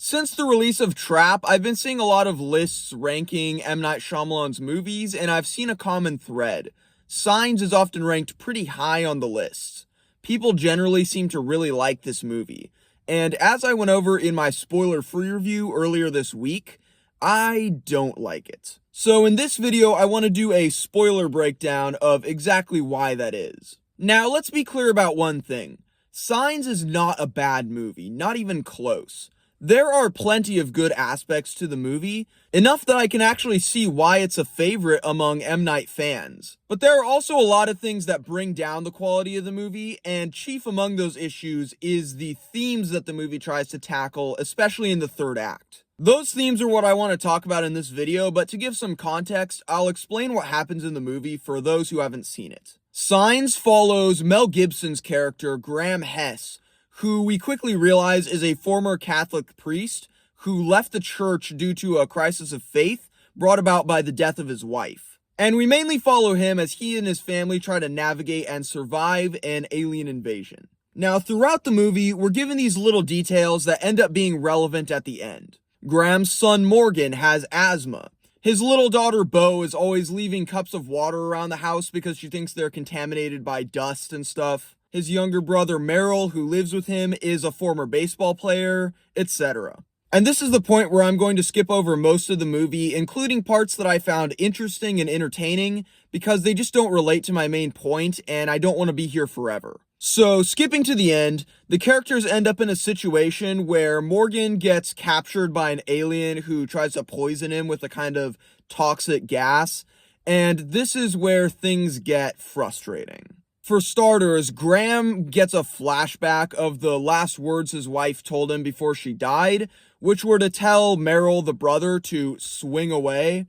Since the release of Trap, I've been seeing a lot of lists ranking M. Night Shyamalan's movies, and I've seen a common thread. Signs is often ranked pretty high on the list. People generally seem to really like this movie. And as I went over in my spoiler-free review earlier this week, I don't like it. So in this video, I want to do a spoiler breakdown of exactly why that is. Now, let's be clear about one thing. Signs is not a bad movie, not even close. There are plenty of good aspects to the movie, enough that I can actually see why it's a favorite among M. Night fans. But there are also a lot of things that bring down the quality of the movie, and chief among those issues is the themes that the movie tries to tackle, especially in the third act. Those themes are what I want to talk about in this video, but to give some context, I'll explain what happens in the movie for those who haven't seen it. Signs follows Mel Gibson's character, Graham Hess, who we quickly realize is a former Catholic priest who left the church due to a crisis of faith brought about by the death of his wife. And we mainly follow him as he and his family try to navigate and survive an alien invasion. Now, throughout the movie, we're given these little details that end up being relevant at the end. Graham's son Morgan has asthma. His little daughter Bo is always leaving cups of water around the house because she thinks they're contaminated by dust and stuff. His younger brother Merrill, who lives with him, is a former baseball player, etc. And this is the point where I'm going to skip over most of the movie, including parts that I found interesting and entertaining, because they just don't relate to my main point, and I don't want to be here forever. So, skipping to the end, the characters end up in a situation where Morgan gets captured by an alien who tries to poison him with a kind of toxic gas, and this is where things get frustrating. For starters, Graham gets a flashback of the last words his wife told him before she died, which were to tell Merrill, the brother, to swing away.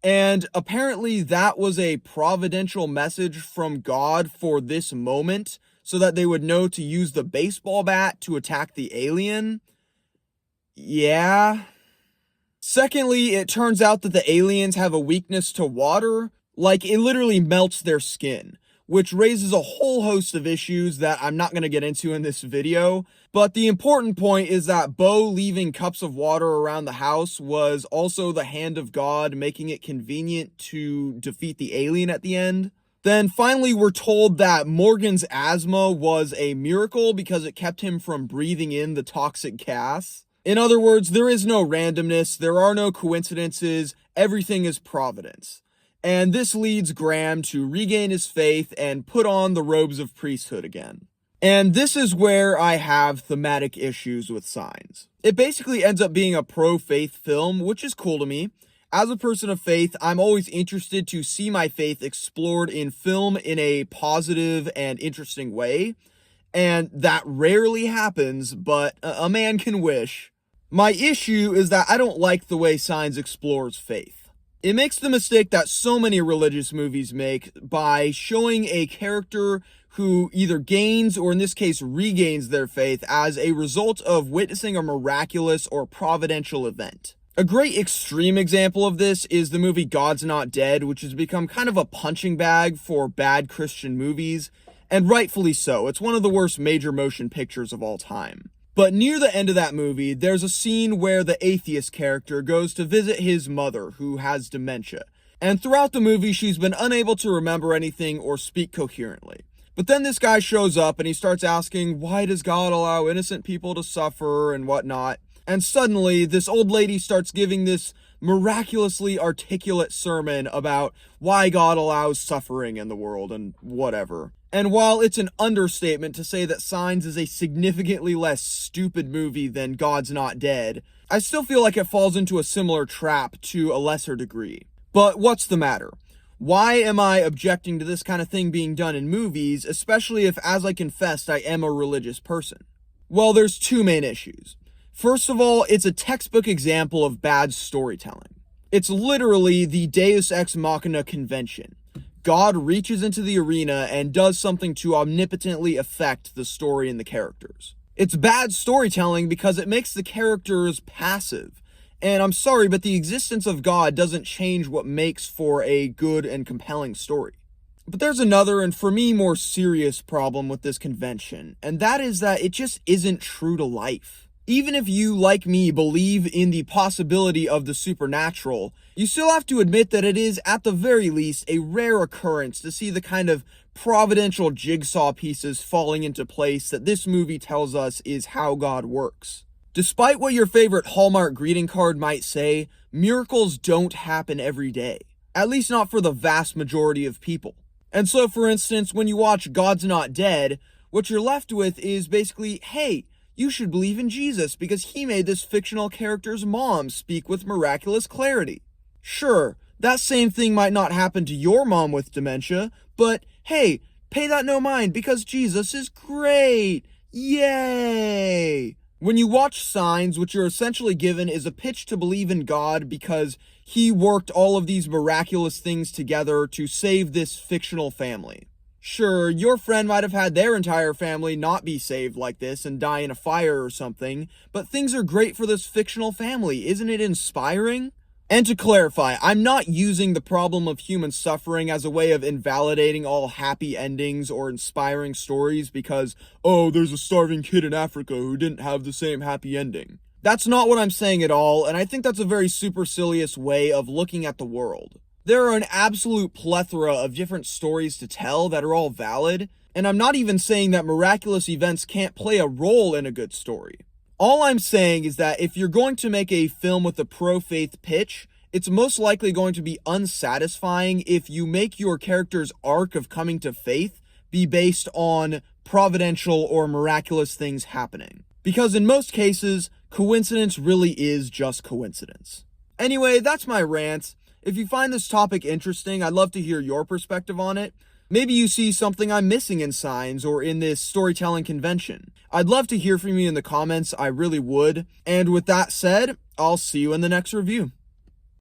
And apparently that was a providential message from God for this moment, so that they would know to use the baseball bat to attack the alien. Yeah. Secondly, it turns out that the aliens have a weakness to water, like it literally melts their skin, which raises a whole host of issues that I'm not going to get into in this video. But the important point is that Bo leaving cups of water around the house was also the hand of God, making it convenient to defeat the alien at the end. Then finally, we're told that Morgan's asthma was a miracle because it kept him from breathing in the toxic gas. In other words, there is no randomness, there are no coincidences, everything is providence. And this leads Graham to regain his faith and put on the robes of priesthood again. And this is where I have thematic issues with Signs. It basically ends up being a pro-faith film, which is cool to me. As a person of faith, I'm always interested to see my faith explored in film in a positive and interesting way. And that rarely happens, but a man can wish. My issue is that I don't like the way Signs explores faith. It makes the mistake that so many religious movies make by showing a character who either gains or in this case regains their faith as a result of witnessing a miraculous or providential event. A great extreme example of this is the movie God's Not Dead, which has become kind of a punching bag for bad Christian movies, and rightfully so. It's one of the worst major motion pictures of all time. But near the end of that movie, there's a scene where the atheist character goes to visit his mother, who has dementia. And throughout the movie, she's been unable to remember anything or speak coherently. But then this guy shows up and he starts asking, why does God allow innocent people to suffer and whatnot? And suddenly, this old lady starts giving this miraculously articulate sermon about why God allows suffering in the world and whatever. And while it's an understatement to say that Signs is a significantly less stupid movie than God's Not Dead, I still feel like it falls into a similar trap to a lesser degree. But what's the matter? Why am I objecting to this kind of thing being done in movies, especially if, as I confessed, I am a religious person? Well, there's two main issues. First of all, it's a textbook example of bad storytelling. It's literally the Deus Ex Machina convention. God reaches into the arena and does something to omnipotently affect the story and the characters. It's bad storytelling because it makes the characters passive. And I'm sorry, but the existence of God doesn't change what makes for a good and compelling story. But there's another, and for me, more serious problem with this convention, and that is that it just isn't true to life. Even if you, like me, believe in the possibility of the supernatural, you still have to admit that it is, at the very least, a rare occurrence to see the kind of providential jigsaw pieces falling into place that this movie tells us is how God works. Despite what your favorite Hallmark greeting card might say, miracles don't happen every day. At least not for the vast majority of people. And so, for instance, when you watch God's Not Dead, what you're left with is basically, hey, you should believe in Jesus because he made this fictional character's mom speak with miraculous clarity. Sure, that same thing might not happen to your mom with dementia, but hey, pay that no mind because Jesus is great! Yay! When you watch Signs, what you're essentially given is a pitch to believe in God because he worked all of these miraculous things together to save this fictional family. Sure, your friend might have had their entire family not be saved like this and die in a fire or something, but things are great for this fictional family. Isn't it inspiring? And to clarify, I'm not using the problem of human suffering as a way of invalidating all happy endings or inspiring stories because, oh, there's a starving kid in Africa who didn't have the same happy ending. That's not what I'm saying at all, and I think that's a very supercilious way of looking at the world. There are an absolute plethora of different stories to tell that are all valid, and I'm not even saying that miraculous events can't play a role in a good story. All I'm saying is that if you're going to make a film with a pro-faith pitch, it's most likely going to be unsatisfying if you make your character's arc of coming to faith be based on providential or miraculous things happening. Because in most cases, coincidence really is just coincidence. Anyway, that's my rant. If you find this topic interesting, I'd love to hear your perspective on it. Maybe you see something I'm missing in Signs or in this storytelling convention. I'd love to hear from you in the comments, I really would. And with that said, I'll see you in the next review.